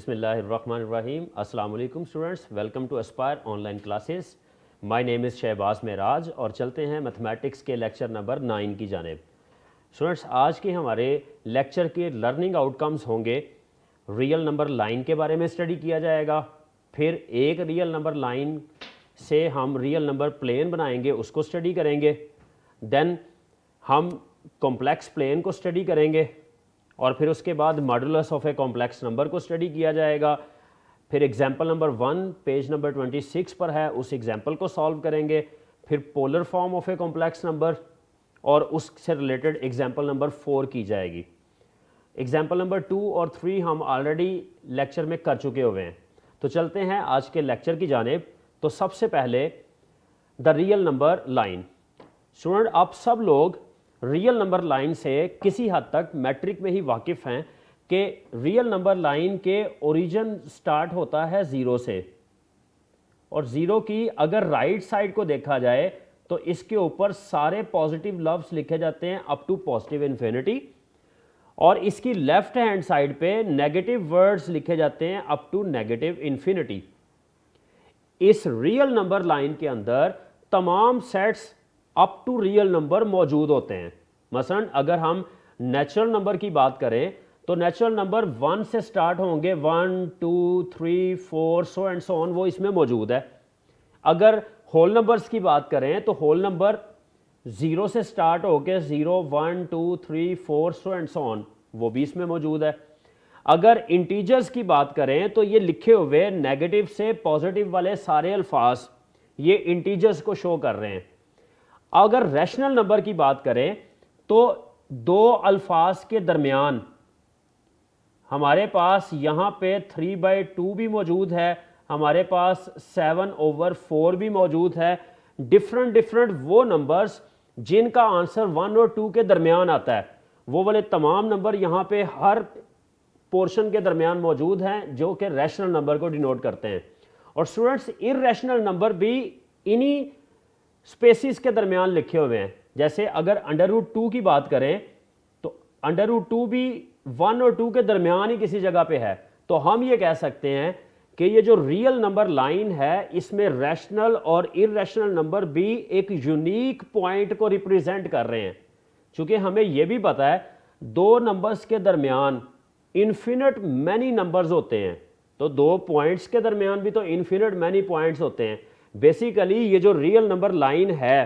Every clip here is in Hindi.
बिस्मिल्लाहिर्रहमानिर्रहीम। अस्सलाम वालेकुम students, welcome to Aspire online classes. My name is Shahbaz Meraj और चलते हैं मैथमेटिक्स के लेक्चर नंबर 9 की जानिब। स्टूडेंट्स, आज के हमारे लेक्चर के लर्निंग आउटकम्स होंगे, रियल नंबर लाइन के बारे में स्टडी किया जाएगा, फिर एक रियल नंबर लाइन से हम रियल नंबर प्लेन बनाएंगे, उसको स्टडी करेंगे। देन हम कॉम्प्लेक्स प्लेन को स्टडी करेंगे और फिर उसके बाद modulus of a complex number को स्टडी किया जाएगा। फिर एग्जाम्पल नंबर 1 पेज नंबर 26 पर है, उस एग्जाम्पल को सॉल्व करेंगे। फिर polar form of a complex number और उससे रिलेटेड एग्जाम्पल नंबर 4 की जाएगी। एग्जाम्पल नंबर 2 और 3 हम ऑलरेडी लेक्चर में कर चुके हुए हैं। तो चलते हैं आज के लेक्चर की जानिब। तो सबसे पहले the real number line. Student, आप सब लोग रियल नंबर लाइन से किसी हद तक मैट्रिक में ही वाकिफ़ हैं कि रियल नंबर लाइन के ओरिजिन स्टार्ट होता है ज़ीरो से, और ज़ीरो की अगर राइट साइड को देखा जाए तो इसके ऊपर सारे पॉजिटिव लफ्ज़ लिखे जाते हैं अप टू पॉजिटिव इन्फिनिटी, और इसकी लेफ्ट हैंड साइड पे नेगेटिव वर्ड्स लिखे जाते हैं अप टू नेगेटिव इन्फिनिटी। इस रियल नंबर लाइन के अंदर तमाम sets up to real number मौजूद होते हैं। मसलन अगर हम नेचुरल नंबर की बात करें तो नेचुरल नंबर 1 से स्टार्ट होंगे, 1 2 3 4 सो एंड सो ऑन, वो इसमें मौजूद है। अगर होल नंबर्स की बात करें तो होल नंबर 0 से स्टार्ट होके 0 1 2 3 4 सो एंड सो ऑन, वो भी इसमें मौजूद है। अगर इंटीजर्स की बात करें तो ये लिखे हुए नेगेटिव से पॉजिटिव वाले सारे अल्फाज ये इंटीजर्स को शो कर रहे हैं। अगर रैशनल नंबर की बात करें तो दो अल्फाज के दरमियान हमारे पास यहाँ पे 3/2 भी मौजूद है, हमारे पास 7/4 भी मौजूद है। डिफरेंट वो नंबर्स जिनका आंसर 1 और 2 के दरमियान आता है, वो वाले तमाम नंबर यहाँ पे हर पोर्शन के दरमियान मौजूद हैं, जो कि रैशनल नंबर को डिनोट करते हैं। और स्टूडेंट्स, इररेशनल नंबर भी इन्हीं स्पेसिस के दरमियान लिखे हुए हैं। जैसे अगर √2 की बात करें तो √2 भी 1 और 2 के दरमियान ही किसी जगह पे है। तो हम ये कह सकते हैं कि ये जो रियल नंबर लाइन है, इसमें रैशनल और इररेशनल नंबर भी एक यूनिक पॉइंट को रिप्रेजेंट कर रहे हैं। चूंकि हमें यह भी पता है दो नंबर्स के दरमियान इन्फिनिट मैनी नंबर्स होते हैं, तो दो पॉइंट्स के दरमियान भी तो इन्फिनिट मैनी पॉइंट्स होते हैं। बेसिकली ये जो रियल नंबर लाइन है,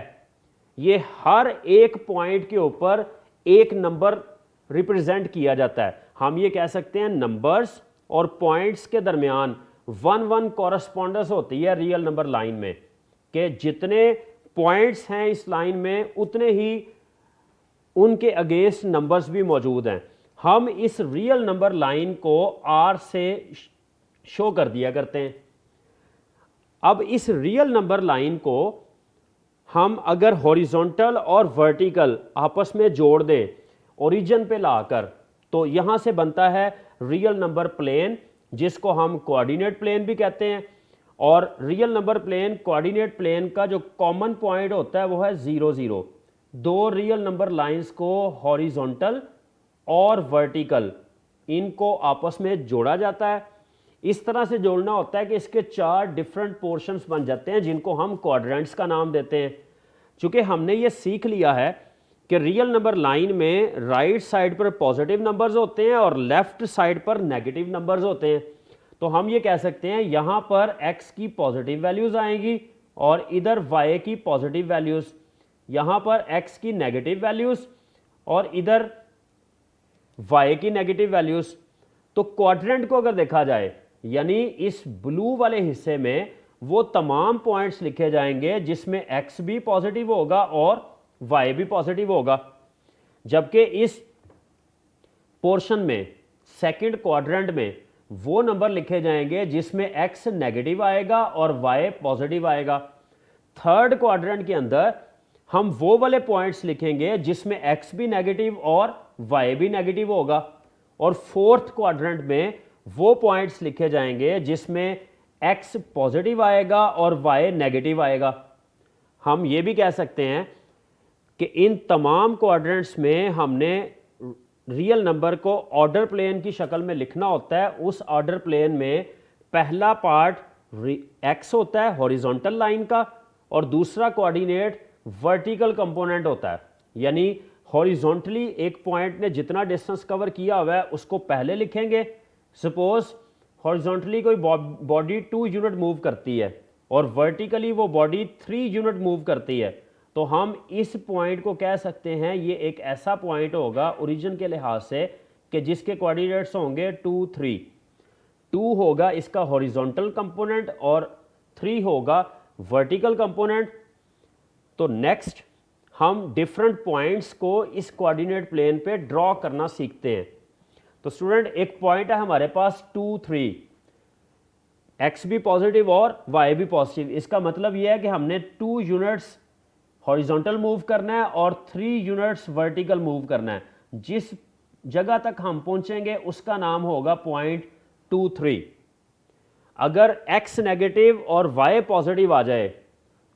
ये हर एक पॉइंट के ऊपर एक नंबर रिप्रेजेंट किया जाता है। हम ये कह सकते हैं नंबर्स और पॉइंट्स के दरमियान 1-1 कॉरस्पॉन्डेंस होती है रियल नंबर लाइन में, कि जितने पॉइंट्स हैं इस लाइन में उतने ही उनके अगेंस्ट नंबर्स भी मौजूद हैं। हम इस रियल नंबर लाइन को R से शो कर दिया करते हैं। अब इस रियल नंबर लाइन को हम अगर हॉरिजॉन्टल और वर्टिकल आपस में जोड़ दें ओरिजिन पे लाकर, तो यहां से बनता है रियल नंबर प्लेन, जिसको हम कोऑर्डिनेट प्लेन भी कहते हैं। और real number plane coordinate plane का जो कॉमन पॉइंट होता है वो है 0 0। दो रियल नंबर लाइंस को हॉरिजॉन्टल और वर्टिकल इनको आपस में जोड़ा जाता है। इस तरह से जोड़ना होता है कि इसके 4 डिफरेंट पोर्शंस बन जाते हैं, जिनको हम क्वाड्रेंट्स का नाम देते हैं। चूंकि हमने ये सीख लिया है कि रियल नंबर लाइन में राइट साइड पर पॉजिटिव नंबर्स होते हैं और लेफ्ट साइड पर नेगेटिव नंबर्स होते हैं, तो हम ये कह सकते हैं यहाँ पर x की पॉजिटिव वैल्यूज आएंगी और इधर y की पॉजिटिव वैल्यूज, यहाँ पर x की नेगेटिव वैल्यूज और इधर y की नेगेटिव वैल्यूज। तो क्वाड्रेंट को अगर देखा जाए, यानी इस ब्लू वाले हिस्से में वो तमाम पॉइंट्स लिखे जाएंगे जिसमें x भी पॉजिटिव होगा और y भी पॉजिटिव होगा, जबकि इस पोर्शन में सेकंड क्वाड्रेंट में वो नंबर लिखे जाएंगे जिसमें x नेगेटिव आएगा और y पॉजिटिव आएगा। थर्ड क्वाड्रेंट के अंदर हम वो वाले पॉइंट्स लिखेंगे जिसमें x भी नेगेटिव और y भी नेगेटिव होगा, और फोर्थ क्वाड्रेंट में वो पॉइंट्स लिखे जाएंगे जिसमें x पॉजिटिव आएगा और y नेगेटिव आएगा। हम ये भी कह सकते हैं कि इन तमाम क्वाड्रेंट्स में हमने रियल नंबर को ऑर्डर प्लेन की शक्ल में लिखना होता है, उस ऑर्डर प्लेन में पहला पार्ट एक्स होता है हॉरिजॉन्टल लाइन का, और दूसरा कोऑर्डिनेट वर्टिकल कंपोनेंट होता है। यानी हॉरिजॉन्टली एक पॉइंट ने जितना डिस्टेंस कवर किया हुआ है उसको पहले लिखेंगे। सपोज हॉरिजॉन्टली कोई बॉडी 2 यूनिट मूव करती है और वर्टिकली वो बॉडी 3 यूनिट मूव करती है, तो हम इस पॉइंट को कह सकते हैं ये एक ऐसा पॉइंट होगा ओरिजिन के लिहाज से कि जिसके कोऑर्डिनेट्स होंगे 2 3। 2 होगा इसका हॉरिजॉन्टल कंपोनेंट और 3 होगा वर्टिकल कंपोनेंट। तो नेक्स्ट हम डिफरेंट पॉइंट्स को इस कोऑर्डिनेट प्लेन पे ड्रॉ करना सीखते हैं। तो स्टूडेंट एक पॉइंट है हमारे पास 2 3, एक्स भी पॉजिटिव और वाई भी पॉजिटिव। इसका मतलब यह है कि हमने 2 यूनिट्स हॉरिजॉन्टल मूव करना है और 3 यूनिट्स वर्टिकल मूव करना है। जिस जगह तक हम पहुंचेंगे उसका नाम होगा पॉइंट 2 3। अगर x नेगेटिव और y पॉजिटिव आ जाए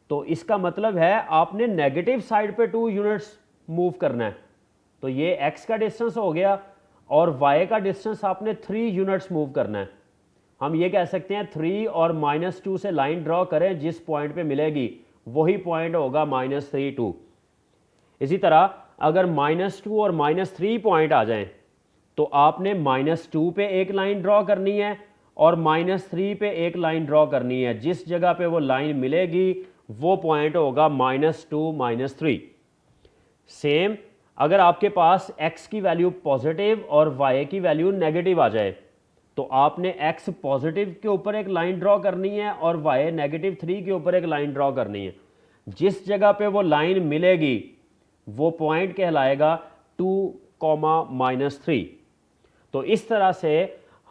तो इसका मतलब है आपने नेगेटिव साइड पे 2 यूनिट्स मूव करना है। तो ये x का डिस्टेंस हो गया और y का डिस्टेंस आपने 3 यूनिट्स मूव करना है। हम ये कह सकते हैं 3 और -2 से लाइन ड्रॉ करें, जिस पॉइंट पे मिलेगी वही पॉइंट होगा -3 2। इसी तरह अगर -2 और -3 पॉइंट आ जाएं तो आपने -2 पे एक लाइन ड्रॉ करनी है और -3 पे एक लाइन ड्रॉ करनी है। जिस जगह पे वो लाइन मिलेगी वो पॉइंट होगा -2 -3। सेम अगर आपके पास x की वैल्यू पॉजिटिव और y की वैल्यू नेगेटिव आ जाए तो आपने x पॉजिटिव के ऊपर एक लाइन ड्रॉ करनी है और y -3 के ऊपर एक लाइन ड्रॉ करनी है। जिस जगह पे वो लाइन मिलेगी वो पॉइंट कहलाएगा 2, -3। तो इस तरह से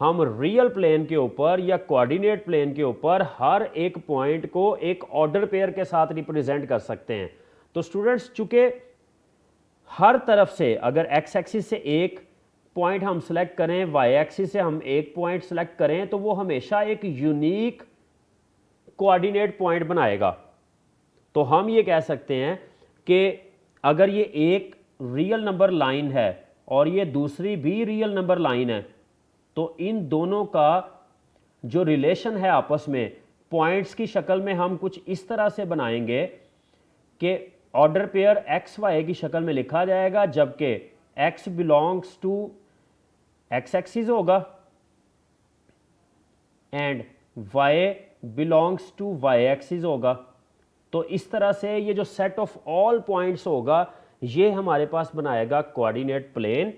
हम रियल प्लेन के ऊपर या कोऑर्डिनेट प्लेन के ऊपर हर एक पॉइंट को एक ऑर्डर पेयर के साथ रिप्रेजेंट कर सकते हैं। तो स्टूडेंट्स चूंकि हर तरफ से अगर x एक्सिस से एक पॉइंट हम सेलेक्ट करें, y एक्सिस से हम एक पॉइंट सेलेक्ट करें, तो वो हमेशा एक यूनिक कोऑर्डिनेट पॉइंट बनाएगा। तो हम ये कह सकते हैं कि अगर ये एक रियल नंबर लाइन है और ये दूसरी भी रियल नंबर लाइन है तो इन दोनों का जो रिलेशन है आपस में पॉइंट्स की शक्ल में हम कुछ इस तरह से बनाएंगे कि ऑर्डर पेयर एक्स वाई की शक्ल में लिखा जाएगा, जबकि x belongs to x axis होगा and y belongs to y axis होगा। तो इस तरह से ये जो सेट ऑफ ऑल पॉइंट्स होगा ये हमारे पास बनाएगा कोऑर्डिनेट प्लेन।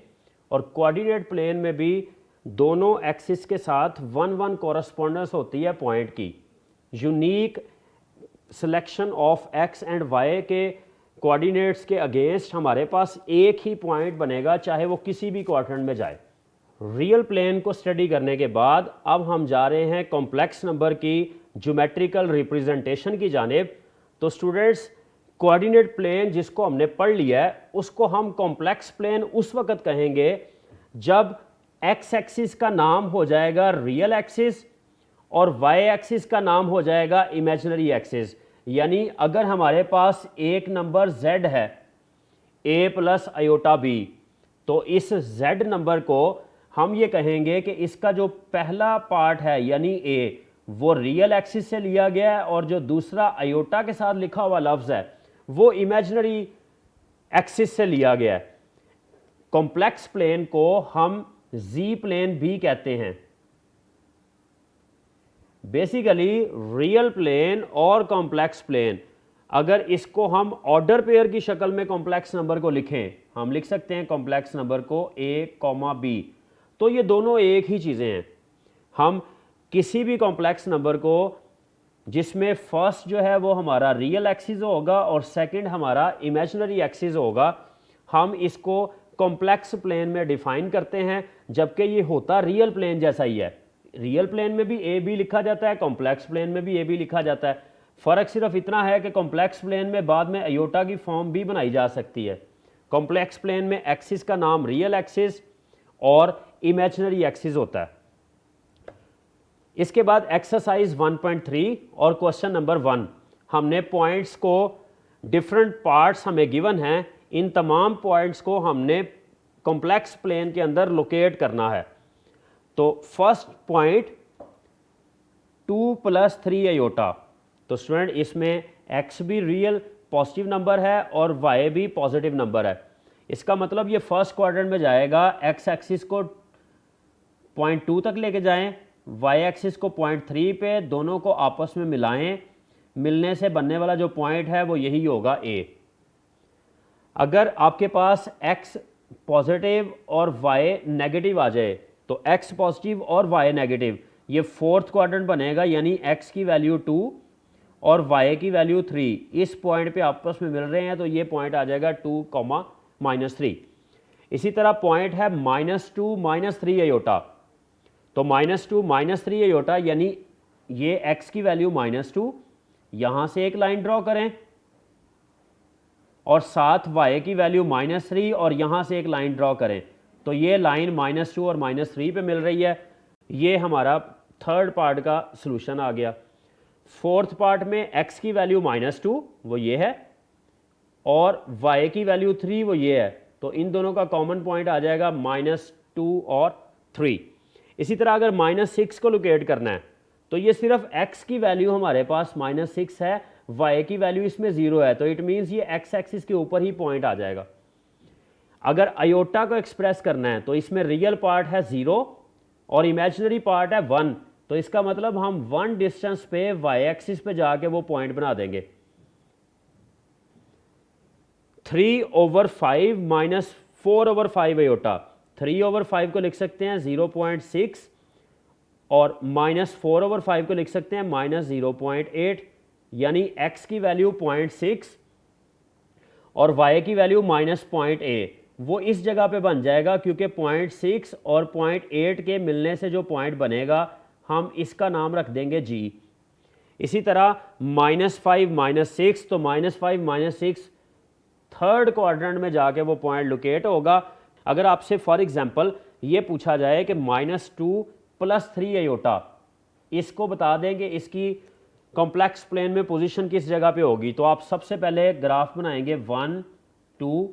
और कोऑर्डिनेट प्लेन में भी दोनों एक्सिस के साथ 1-1 कॉरस्पॉन्डेंस होती है पॉइंट की। Unique selection of x and y के कोऑर्डिनेट्स के अगेंस्ट हमारे पास एक ही पॉइंट बनेगा, चाहे वो किसी भी क्वाड्रेंट में जाए। रियल प्लेन को स्टडी करने के बाद अब हम जा रहे हैं कॉम्प्लेक्स नंबर की ज्योमेट्रिकल रिप्रेजेंटेशन की जानिब। तो स्टूडेंट्स कोऑर्डिनेट प्लेन जिसको हमने पढ़ लिया है उसको हम कॉम्प्लेक्स प्लेन उस वक्त कहेंगे जब x एक्सिस का नाम हो जाएगा रियल एक्सिस और y एक्सिस का नाम हो जाएगा इमेजिनरी एक्सिस। यानी अगर हमारे पास एक नंबर z है a प्लस आयोटा b, तो इस z नंबर को हम ये कहेंगे कि इसका जो पहला पार्ट है यानी a वो रियल एक्सिस से लिया गया है और जो दूसरा आयोटा के साथ लिखा हुआ लफ्ज़ है वो इमेजिनरी एक्सिस से लिया गया है। कॉम्प्लेक्स प्लेन को हम z प्लेन भी कहते हैं। बेसिकली रियल प्लेन और कॉम्प्लेक्स प्लेन, अगर इसको हम ऑर्डर पेयर की शक्ल में कॉम्प्लेक्स नंबर को लिखें, हम लिख सकते हैं कॉम्प्लेक्स नंबर को a, b, तो ये दोनों एक ही चीज़ें हैं। हम किसी भी कॉम्प्लेक्स नंबर को जिसमें फर्स्ट जो है वो हमारा रियल एक्सिस होगा और सेकंड हमारा इमेजिनरी एक्सिस होगा, हम इसको कॉम्प्लेक्स प्लेन में डिफाइन करते हैं, जबकि ये होता रियल प्लेन जैसा ही है। रियल प्लेन में भी ए बी लिखा जाता है, कॉम्प्लेक्स प्लेन में भी ए बी लिखा जाता है। फ़र्क सिर्फ इतना है कि कॉम्प्लेक्स प्लेन में बाद में आयोटा की फॉर्म भी बनाई जा सकती है। कॉम्प्लेक्स प्लेन में एक्सिस का नाम रियल एक्सिस और इमेजिनरी एक्सिस होता है। इसके बाद एक्सरसाइज 1.3 और क्वेश्चन नंबर 1, हमने पॉइंट्स को डिफरेंट पार्ट्स हमें गिवन हैं, इन तमाम पॉइंट्स को हमने कॉम्प्लेक्स प्लेन के अंदर लोकेट करना है। तो फर्स्ट पॉइंट 2 + 3 आयोटा, तो स्टूडेंट इसमें x भी रियल पॉजिटिव नंबर है और y भी पॉजिटिव नंबर है। इसका मतलब ये फर्स्ट क्वाड्रेंट में जाएगा, x एक्सिस को 0.2 तक लेके जाएं, y एक्सिस को 0.3 पे, दोनों को आपस में मिलाएं, मिलने से बनने वाला जो पॉइंट है वो यही होगा a। अगर आपके पास x पॉजिटिव और y नेगेटिव आ जाए तो x पॉजिटिव और y नेगेटिव, ये फोर्थ क्वाड्रेंट बनेगा, यानी x की वैल्यू 2 और y की वैल्यू 3 इस पॉइंट पे आपस में मिल रहे हैं, तो ये पॉइंट आ जाएगा 2, -3। इसी तरह पॉइंट है -2 - 3 आयोटा, तो -2 - 3 आयोटा यानी ये x की वैल्यू -2, यहां से एक लाइन ड्रॉ करें, और साथ y की वैल्यू -3 और यहां से एक लाइन ड्रॉ करें, तो ये लाइन -2 और -3 पे मिल रही है। ये हमारा थर्ड पार्ट का सॉल्यूशन आ गया। फोर्थ पार्ट में x की वैल्यू -2 वो ये है और y की वैल्यू 3 वो ये है, तो इन दोनों का कॉमन पॉइंट आ जाएगा -2 और 3। इसी तरह अगर -6 को लोकेट करना है तो ये सिर्फ x की वैल्यू हमारे पास -6 है, y की वैल्यू इसमें 0 है, तो इट मीन्स ये x एक्सिस के ऊपर ही पॉइंट आ जाएगा। अगर आयोटा को एक्सप्रेस करना है तो इसमें रियल पार्ट है 0 और इमेजिनरी पार्ट है 1, तो इसका मतलब हम 1 डिस्टेंस पे y एक्सिस पे जाके वो पॉइंट बना देंगे। 3/5 - 4/5 आयोटा, 3/5 को लिख सकते हैं 0.6 और -4/5 को लिख सकते हैं -0.8, यानी x की वैल्यू 0.6 और y की वैल्यू -0.8, वो इस जगह पे बन जाएगा क्योंकि 0.6 और 0.8 के मिलने से जो पॉइंट बनेगा हम इसका नाम रख देंगे g। इसी तरह -5 - 6, तो -5 - 6 थर्ड क्वाड्रेंट में जाके वो पॉइंट लोकेट होगा। अगर आपसे फॉर एग्जांपल ये पूछा जाए कि -2 + 3 आयोटा, इसको बता दें कि इसकी कॉम्प्लेक्स प्लेन में पोजीशन किस जगह पे होगी, तो आप सबसे पहले ग्राफ बनाएंगे 1 2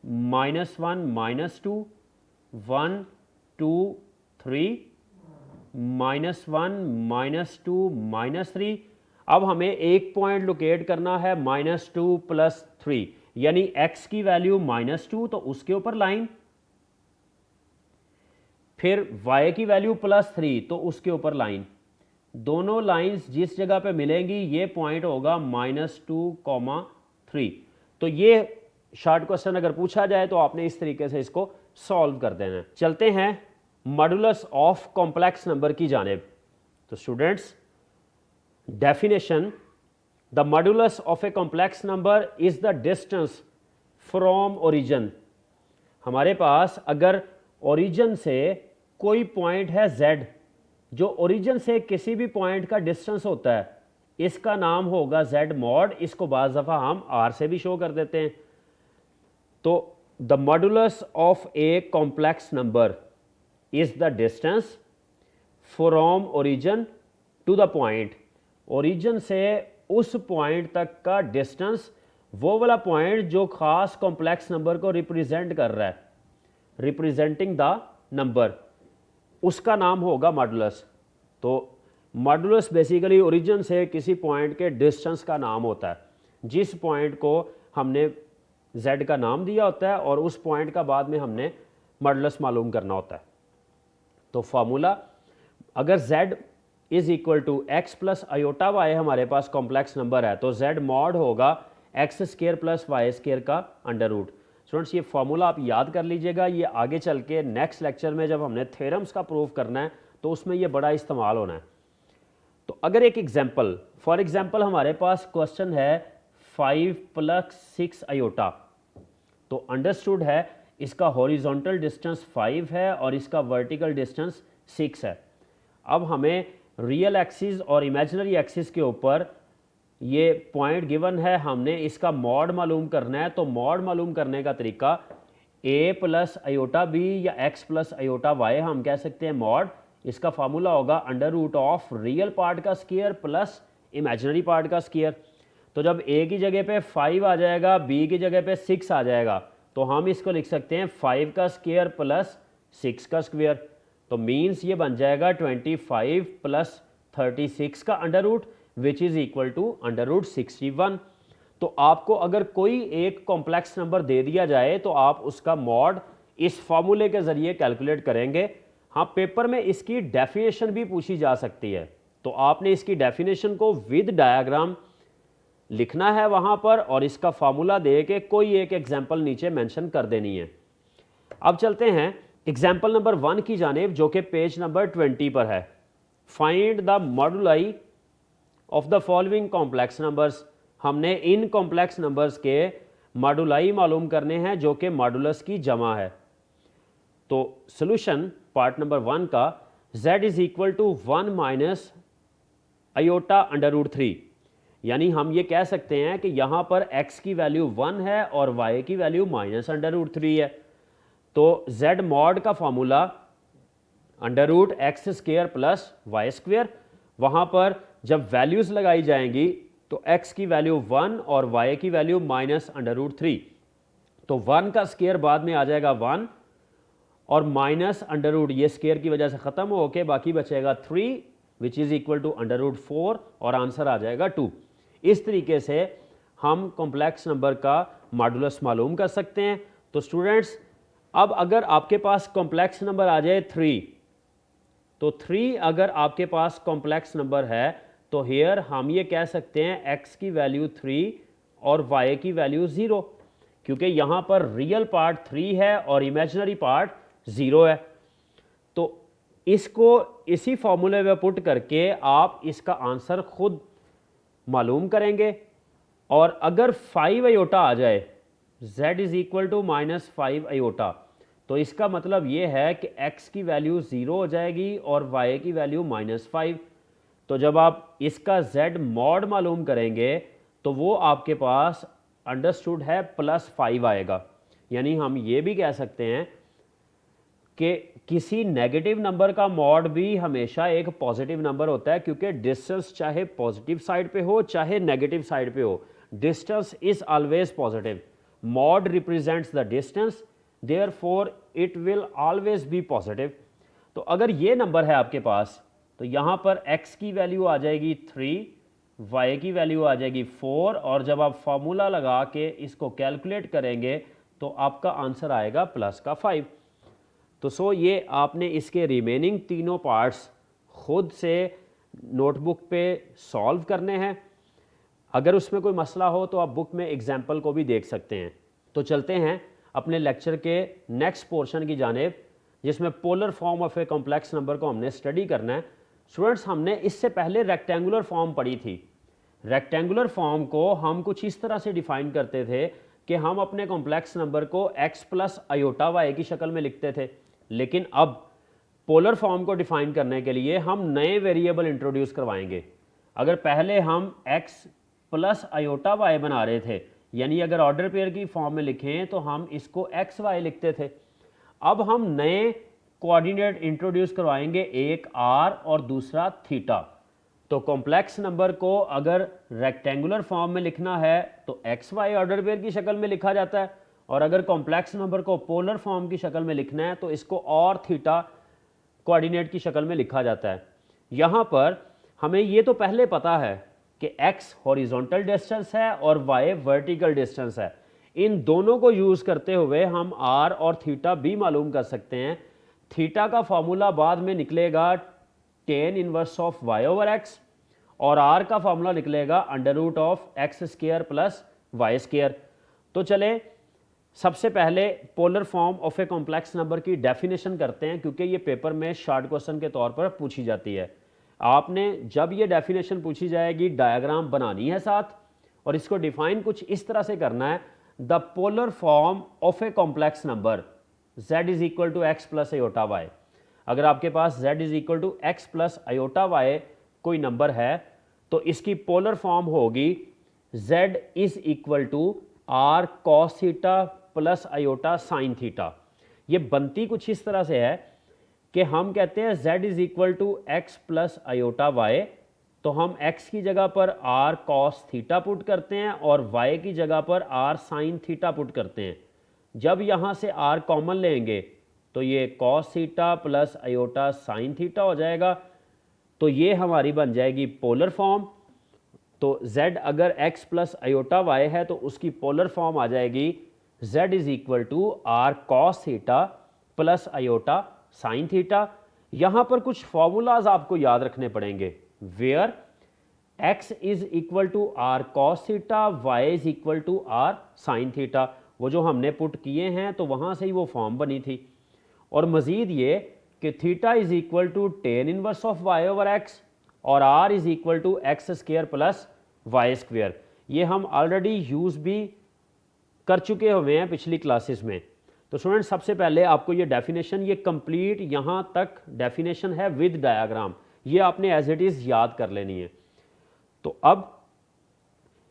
-1 -2 1 2 3 -1 -2 -3। अब हमें एक पॉइंट लोकेट करना है -2 + 3, यानी x की वैल्यू -2 तो उसके ऊपर लाइन, फिर y की वैल्यू +3 तो उसके ऊपर लाइन, दोनों लाइंस जिस जगह पे मिलेंगी ये पॉइंट होगा -2, 3। तो ये शॉर्ट क्वेश्चन अगर पूछा जाए तो आपने इस तरीके से इसको सॉल्व कर देना है। चलते हैं मॉडुलस ऑफ कॉम्प्लेक्स नंबर की जानिब। तो students, definition, the modulus of a complex number is the distance from origin. हमारे पास अगर ओरिजिन से कोई पॉइंट है z, जो ओरिजिन से किसी भी पॉइंट का डिस्टेंस होता है, इसका नाम होगा z मॉड। इसको बाज़ दफ़ा हम r से भी शो कर देते हैं। तो the modulus of a complex number is the distance from origin to the point. Origin से उस पॉइंट तक का डिस्टेंस, वो वाला पॉइंट जो खास कॉम्प्लेक्स नंबर को रिप्रेजेंट कर रहा है, रिप्रेजेंटिंग द नंबर, उसका नाम होगा मॉडुलस। तो मॉडुलस बेसिकली ओरिजिन से किसी पॉइंट के डिस्टेंस का नाम होता है, जिस पॉइंट को हमने z का नाम दिया होता है और उस पॉइंट का बाद में हमने मॉडुलस मालूम करना होता है। तो फार्मूला, अगर z is equal to x + iota y हमारे पास कॉम्प्लेक्स नंबर है, तो z मॉड होगा x² + y² का अंडर रूट। स्टूडेंट्स, ये फार्मूला आप याद कर लीजिएगा, ये आगे चल के नेक्स्ट लेक्चर में जब हमने थ्योरम्स का प्रूफ करना है तो उसमें ये बड़ा इस्तेमाल होना है। तो अगर एक एग्जांपल, फॉर एग्जांपल हमारे पास क्वेश्चन है 5 + 6 आयोटा, तो अंडरस्टूड है इसका हॉरिजॉन्टल डिस्टेंस 5 है और इसका वर्टिकल डिस्टेंस 6 है। अब हमें रियल एक्सिस और इमेजिनरी एक्सिस के ऊपर ये पॉइंट गिवन है, हमने इसका मॉड मालूम करना है। तो मॉड मालूम करने का तरीका a + आयोटा b या x + आयोटा y हम कह सकते हैं मॉड। इसका फार्मूला होगा अंडर रूट रियल पार्ट का स्क्वायर प्लस इमेजिनरी पार्ट का स्क्वायर। तो जब a की जगह पे 5 आ जाएगा, b की जगह पे 6 आ जाएगा, तो हम इसको लिख सकते हैं 5 का स्क्वायर प्लस 6 का स्क्वायर। तो मीन्स ये बन जाएगा 25 प्लस 36 का under root which is equal to under root 61। तो आपको अगर कोई एक कॉम्प्लेक्स नंबर दे दिया जाए तो आप उसका मॉड इस फॉर्मूले के ज़रिए कैलकुलेट करेंगे। हाँ, पेपर में इसकी डेफिनेशन भी पूछी जा सकती है, तो आपने इसकी डेफिनेशन को विद डायग्राम लिखना है वहाँ पर और इसका फार्मूला दे के कोई एक एग्जाम्पल नीचे मेंशन कर देनी है। अब चलते हैं एग्जाम्पल नंबर 1 की जानेब, जो कि पेज नंबर 20 पर है। Find the moduli of the following complex numbers. हमने इन कॉम्प्लेक्स नंबर्स के मॉडुलाई मालूम करने हैं जो कि मॉडुलस की जमा है। तो सॉल्यूशन पार्ट नंबर 1 का z is equal to 1 minus iota under root 3, यानी हम ये कह सकते हैं कि यहाँ पर x की वैल्यू 1 है और y की वैल्यू माइनस अंडर रूट 3 है। तो z मॉड का formula under root X square plus Y square, वहाँ पर जब वैल्यूज़ लगाई जाएंगी तो x की वैल्यू 1 और y की वैल्यू माइनस अंडर रूट 3। तो 1 का स्क्वेयर बाद में आ जाएगा 1 और माइनस अंडर रूट ये स्क्वेयर की वजह से ख़त्म हो के बाकी बचेगा 3 which is equal to under root 4 और आंसर आ जाएगा 2। इस तरीके से हम कॉम्प्लेक्स नंबर का मॉडुलस मालूम कर सकते हैं। तो स्टूडेंट्स, अब अगर आपके पास कॉम्प्लेक्स नंबर आ जाए 3, तो 3 अगर आपके पास कॉम्प्लेक्स नंबर है तो हेयर हम ये कह सकते हैं x की वैल्यू 3 और y की वैल्यू 0, क्योंकि यहाँ पर रियल पार्ट 3 है और इमेजिनरी पार्ट 0 है। तो इसको इसी फॉर्मूले में पुट करके आप इसका आंसर खुद मालूम करेंगे। और अगर 5 आयोटा आ जाए, z is equal to minus 5 iota, तो इसका मतलब ये है कि x की वैल्यू 0 हो जाएगी और y की वैल्यू -5। तो जब आप इसका z मॉड मालूम करेंगे तो वो आपके पास अंडरस्टूड है +5 आएगा। यानी हम ये भी कह सकते हैं कि किसी नेगेटिव नंबर का मॉड भी हमेशा एक पॉजिटिव नंबर होता है, क्योंकि डिस्टेंस चाहे पॉजिटिव साइड पे हो चाहे नेगेटिव साइड पे हो, distance is always positive. Mod represents the distance, therefore it will always be positive. तो अगर ये नंबर है आपके पास तो यहाँ पर x की वैल्यू आ जाएगी 3, y की वैल्यू आ जाएगी 4 और जब आप फार्मूला लगा के इसको कैलकुलेट करेंगे तो आपका आंसर आएगा +5। तो सो ये आपने इसके रिमेनिंग तीनों पार्ट्स खुद से नोटबुक पे सॉल्व करने हैं। अगर उसमें कोई मसला हो तो आप बुक में एग्जाम्पल को भी देख सकते हैं। तो चलते हैं अपने लेक्चर के नेक्स्ट पोर्शन की जानेब, जिसमें polar form of a complex number को हमने स्टडी करना है। स्टूडेंट्स, हमने इससे पहले रेक्टेंगुलर फॉर्म पढ़ी थी। रेक्टेंगुलर फॉर्म को हम कुछ इस तरह से डिफाइन करते थे कि हम अपने कॉम्प्लेक्स नंबर को x प्लस आयोटा वाई की शक्ल में लिखते थे, लेकिन अब पोलर फॉर्म को डिफाइन करने के लिए हम नए वेरिएबल इंट्रोड्यूस करवाएंगे। अगर पहले हम x प्लस आयोटा वाई बना रहे थे, यानी अगर ऑर्डर पेयर की फॉर्म में लिखें तो हम इसको एक्स वाई लिखते थे, अब हम नए कोऑर्डिनेट इंट्रोड्यूस करवाएंगे, एक r और दूसरा थीटा। तो कॉम्प्लेक्स नंबर को अगर रेक्टेंगुलर फॉर्म में लिखना है तो एक्स वाई ऑर्डर पेयर की शक्ल में लिखा जाता है, और अगर कॉम्प्लेक्स नंबर को पोलर फॉर्म की शक्ल में लिखना है तो इसको और थीटा कोऑर्डिनेट की शक्ल में लिखा जाता है। यहाँ पर हमें ये तो पहले पता है कि x हॉरिजॉन्टल डिस्टेंस है और y वर्टिकल डिस्टेंस है। इन दोनों को यूज़ करते हुए हम r और थीटा भी मालूम कर सकते हैं। थीटा का फॉर्मूला बाद में निकलेगा tan inverse of y over x और r का फॉर्मूला निकलेगा under root of X square plus Y square. तो चले सबसे पहले polar form of a complex number की डेफिनेशन करते हैं, क्योंकि ये पेपर में शॉर्ट क्वेश्चन के तौर पर पूछी जाती है। आपने जब ये डेफिनेशन पूछी जाएगी डायग्राम बनानी है साथ, और इसको डिफाइन कुछ इस तरह से करना है, the polar form of a complex number z is equal to x plus iota y. अगर आपके पास z is equal to x plus iota वाई कोई नंबर है तो इसकी पोलर फॉर्म होगी z is equal to r cos theta plus iota sine theta. ये बनती कुछ इस तरह से है कि हम कहते हैं z is equal to x plus iota y, तो हम x की जगह पर r cos थीटा पुट करते हैं और y की जगह पर r साइन थीटा पुट करते हैं। जब यहाँ से आर कॉमन लेंगे तो ये cos theta plus iota sine theta हो जाएगा। तो ये हमारी बन जाएगी पोलर फॉर्म। तो z अगर x प्लस आयोटा y है तो उसकी पोलर फॉर्म आ जाएगी z is equal to r cos theta plus iota sine theta. यहाँ पर कुछ फॉर्मूलाज आपको याद रखने पड़ेंगे, where x is equal to r cos theta, y is equal to r sine theta. वो जो हमने पुट किए हैं तो वहाँ से ही वो फॉर्म बनी थी। और मज़ीद ये कि theta is equal to tan inverse of y over x और r is equal to x square plus Y square. ये हम ऑलरेडी यूज़ भी कर चुके हुए हैं पिछली क्लासेस में। तो स्टूडेंट सबसे पहले आपको ये डेफिनेशन, ये कंप्लीट यहाँ तक डेफिनेशन है विद डायग्राम, ये आपने एज इट इज़ याद कर लेनी है। तो अब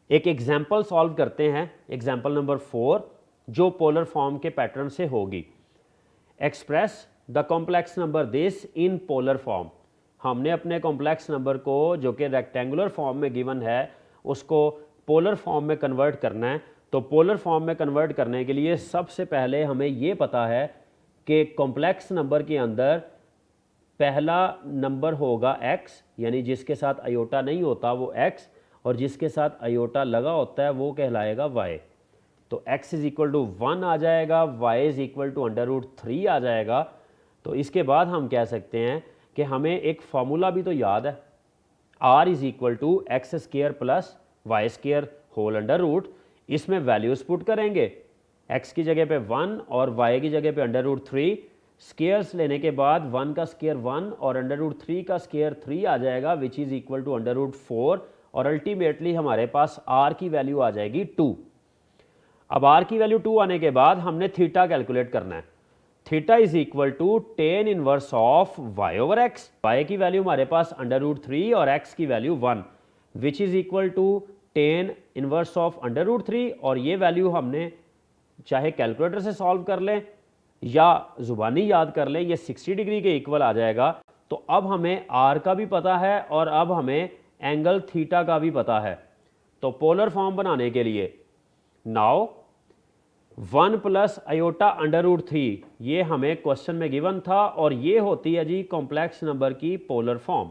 एक एग्जाम्पल सॉल्व करते हैं, एग्जाम्पल नंबर 4, जो पोलर फॉर्म के पैटर्न से होगी। Express the complex number this in polar form. हमने अपने कॉम्प्लेक्स नंबर को जो कि रेक्टेंगुलर फॉर्म में गिवन है उसको पोलर फॉर्म में कन्वर्ट करना है। तो पोलर फॉर्म में कन्वर्ट करने के लिए सबसे पहले हमें ये पता है कि कॉम्प्लेक्स नंबर के अंदर पहला नंबर होगा x, यानी जिसके साथ आयोटा नहीं होता वो x, और जिसके साथ आयोटा लगा होता है वो कहलाएगा y। तो x इज इक्वल टू 1 आ जाएगा, y इज इक्वल टू √3 आ जाएगा। तो इसके बाद हम कह सकते हैं कि हमें एक फार्मूला भी तो याद है, r is equal to x square plus Y square whole under root. इसमें वैल्यूज पुट करेंगे, x की जगह पे 1 और y की जगह पे √3। स्केयर्स लेने के बाद 1 का स्केयर 1 और √3 का स्केयर 3 आ जाएगा, विच इज़ इक्वल टू √4। और अल्टीमेटली हमारे पास r की वैल्यू आ जाएगी 2। अब r की वैल्यू 2 आने के बाद हमने थीटा कैलकुलेट करना है। Theta is equal to tan inverse of y over x। y की वैल्यू हमारे पास √3 और x की value 1, which is equal to tan inverse of √3। और ये वैल्यू हमने चाहे कैलकुलेटर से सॉल्व कर लें या ज़ुबानी याद कर लें, ये 60 डिग्री के इक्वल आ जाएगा। तो अब हमें r का भी पता है और अब हमें एंगल थीटा का भी पता है। तो पोलर फॉर्म बनाने के लिए नाउ 1 प्लस आयोटा √3, ये हमें क्वेश्चन में गिवन था और ये होती है जी कॉम्प्लेक्स नंबर की polar form,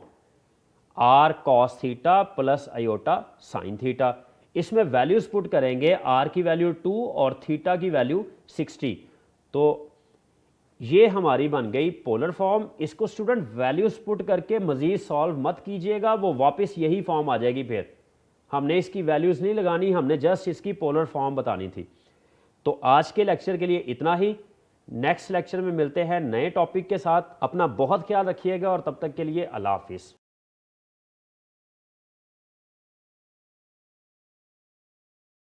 r cos theta plus iota sine theta. इसमें वैल्यूज पुट करेंगे, r की वैल्यू 2 और थीटा की वैल्यू 60। तो ये हमारी बन गई पोलर फॉर्म। इसको स्टूडेंट वैल्यूज पुट करके मजीद सॉल्व मत कीजिएगा, वो वापस यही फॉर्म आ जाएगी। फिर हमने इसकी वैल्यूज नहीं लगानी, हमने जस्ट इसकी पोलर फॉर्म बतानी थी। तो आज के लेक्चर के लिए इतना ही। नेक्स्ट लेक्चर में मिलते हैं नए टॉपिक के साथ। अपना बहुत ख्याल रखिएगा और तब तक के लिए अल्लाह हाफिज़।